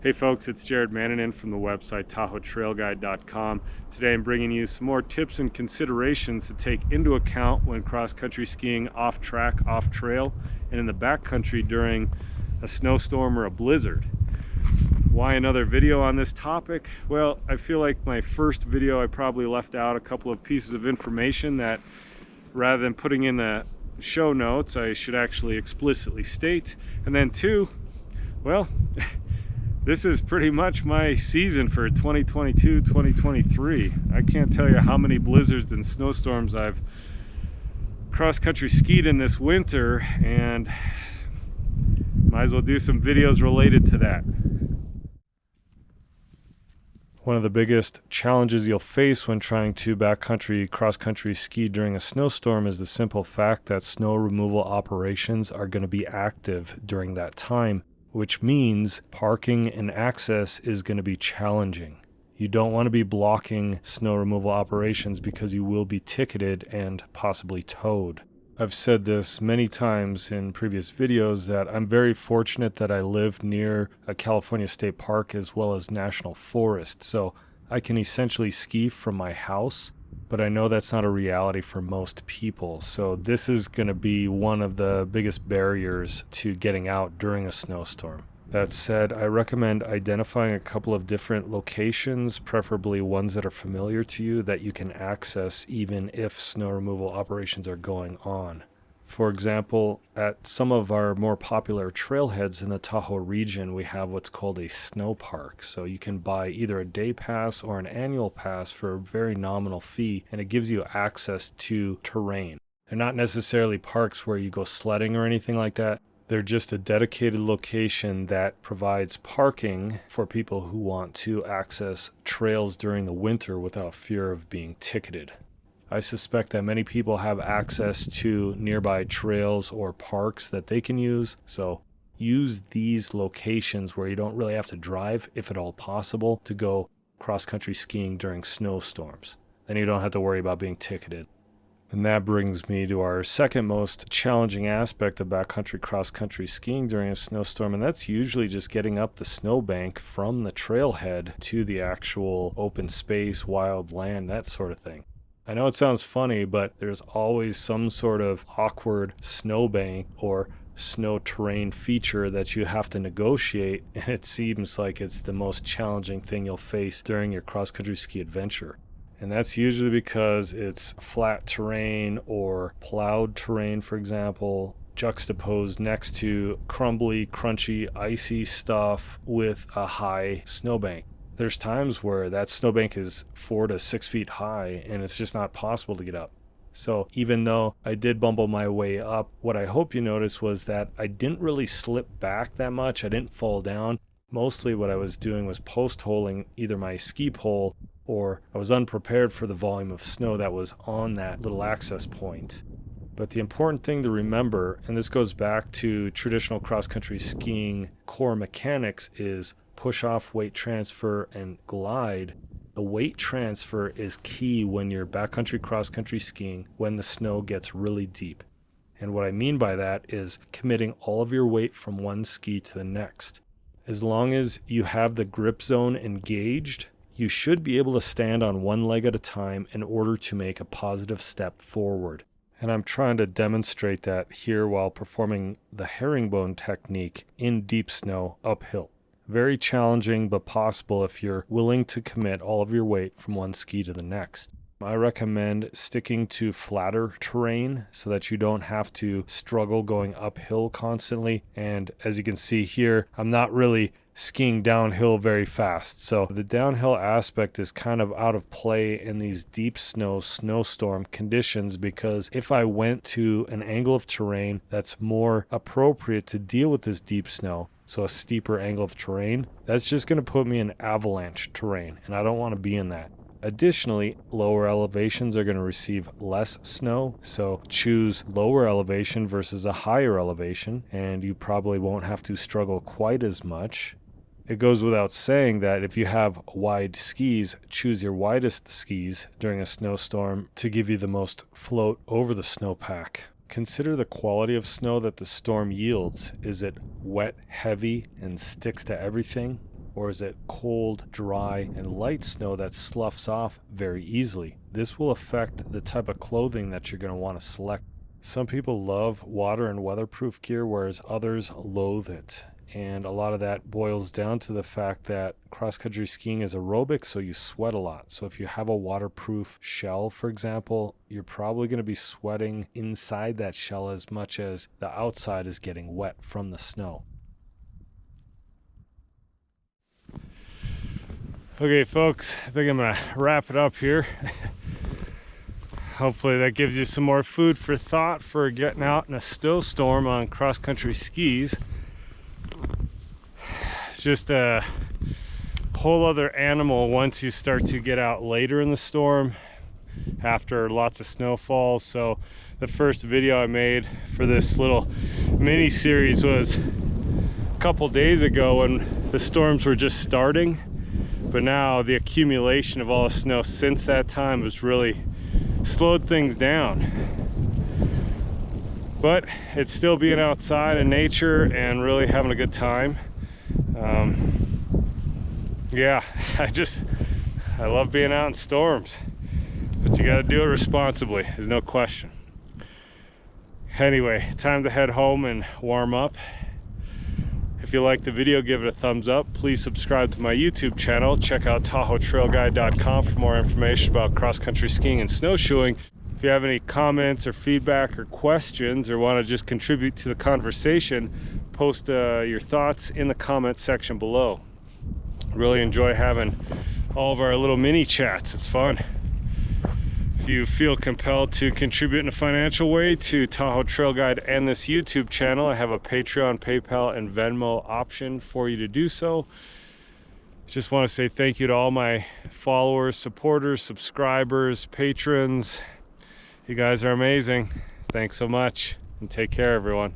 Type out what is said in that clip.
Hey folks, it's Jared Mannanen from the website TahoeTrailGuide.com. Today I'm bringing you some more tips and considerations to take into account when cross-country skiing off track, off trail, and in the backcountry during a snowstorm or a blizzard. Why another video on this topic? Well, I feel like my first video I probably left out a couple of pieces of information that rather than putting in the show notes, I should actually explicitly state. And then two, well, this is pretty much my season for 2022-2023. I can't tell you how many blizzards and snowstorms I've cross-country skied in this winter, and might as well do some videos related to that. One of the biggest challenges you'll face when trying to backcountry, cross-country ski during a snowstorm is the simple fact that snow removal operations are going to be active during that time, which means parking and access is going to be challenging. You don't want to be blocking snow removal operations because you will be ticketed and possibly towed. I've said this many times in previous videos that I'm very fortunate that I live near a California state park as well as national forest, so I can essentially ski from my house, but I know that's not a reality for most people. So this is going to be one of the biggest barriers to getting out during a snowstorm. That said, I recommend identifying a couple of different locations, preferably ones that are familiar to you, that you can access even if snow removal operations are going on. For example, at some of our more popular trailheads in the Tahoe region, we have what's called a snow park. So you can buy either a day pass or an annual pass for a very nominal fee, and it gives you access to terrain. They're not necessarily parks where you go sledding or anything like that. They're just a dedicated location that provides parking for people who want to access trails during the winter without fear of being ticketed. I suspect that many people have access to nearby trails or parks that they can use, so use these locations where you don't really have to drive, if at all possible, to go cross-country skiing during snowstorms. Then you don't have to worry about being ticketed. And that brings me to our second most challenging aspect of backcountry cross-country skiing during a snowstorm, and that's usually just getting up the snowbank from the trailhead to the actual open space, wild land, that sort of thing. I know it sounds funny, but there's always some sort of awkward snowbank or snow terrain feature that you have to negotiate, and it seems like it's the most challenging thing you'll face during your cross-country ski adventure. And that's usually because it's flat terrain or plowed terrain, for example, juxtaposed next to crumbly, crunchy, icy stuff with a high snowbank. There's times where that snowbank is 4 to 6 feet high and it's just not possible to get up. So even though I did bumble my way up, what I hope you noticed was that I didn't really slip back that much. I didn't fall down. Mostly what I was doing was post-holing either my ski pole or I was unprepared for the volume of snow that was on that little access point. But the important thing to remember, and this goes back to traditional cross-country skiing core mechanics, is push-off, weight transfer, and glide. The weight transfer is key when you're backcountry cross-country skiing when the snow gets really deep. And what I mean by that is committing all of your weight from one ski to the next. As long as you have the grip zone engaged, you should be able to stand on one leg at a time in order to make a positive step forward. And I'm trying to demonstrate that here while performing the herringbone technique in deep snow uphill. Very challenging, but possible if you're willing to commit all of your weight from one ski to the next. I recommend sticking to flatter terrain so that you don't have to struggle going uphill constantly. And as you can see here, I'm not really skiing downhill very fast. So the downhill aspect is kind of out of play in these deep snowstorm conditions, because if I went to an angle of terrain that's more appropriate to deal with this deep snow, so a steeper angle of terrain, that's just going to put me in avalanche terrain, and I don't want to be in that. Additionally, lower elevations are going to receive less snow, so choose lower elevation versus a higher elevation, and you probably won't have to struggle quite as much. It goes without saying that if you have wide skis, choose your widest skis during a snowstorm to give you the most float over the snowpack. Consider the quality of snow that the storm yields. Is it wet, heavy, and sticks to everything? or is it cold, dry, and light snow that sloughs off very easily? This will affect the type of clothing that you're going to want to select. Some people love water and weatherproof gear, whereas others loathe it. And a lot of that boils down to the fact that cross-country skiing is aerobic, so you sweat a lot. So if you have a waterproof shell, for example, you're probably going to be sweating inside that shell as much as the outside is getting wet from the snow. Okay, folks, I think I'm going to wrap it up here. Hopefully that gives you some more food for thought for getting out in a snowstorm on cross-country skis. It's just a whole other animal once you start to get out later in the storm after lots of snowfalls. So the first video I made for this little mini series was a couple days ago when the storms were just starting, but now the accumulation of all the snow since that time has really slowed things down. But it's still being outside in nature and really having a good time. Yeah, I love being out in storms, but you got to do it responsibly, there's no question. Anyway, time to head home and warm up. If you liked the video, give it a thumbs up. Please subscribe to my YouTube channel. Check out TahoeTrailGuide.com for more information about cross-country skiing and snowshoeing. If you have any comments or feedback or questions, or want to just contribute to the conversation, post your thoughts in the comment section below. Really enjoy having all of our little mini chats. It's fun. If you feel compelled to contribute in a financial way to Tahoe Trail Guide and this YouTube channel, I have a Patreon, PayPal, and Venmo option for you to do so. Just want to say thank you to all my followers, supporters, subscribers, patrons. You guys are amazing. Thanks so much, and take care, everyone.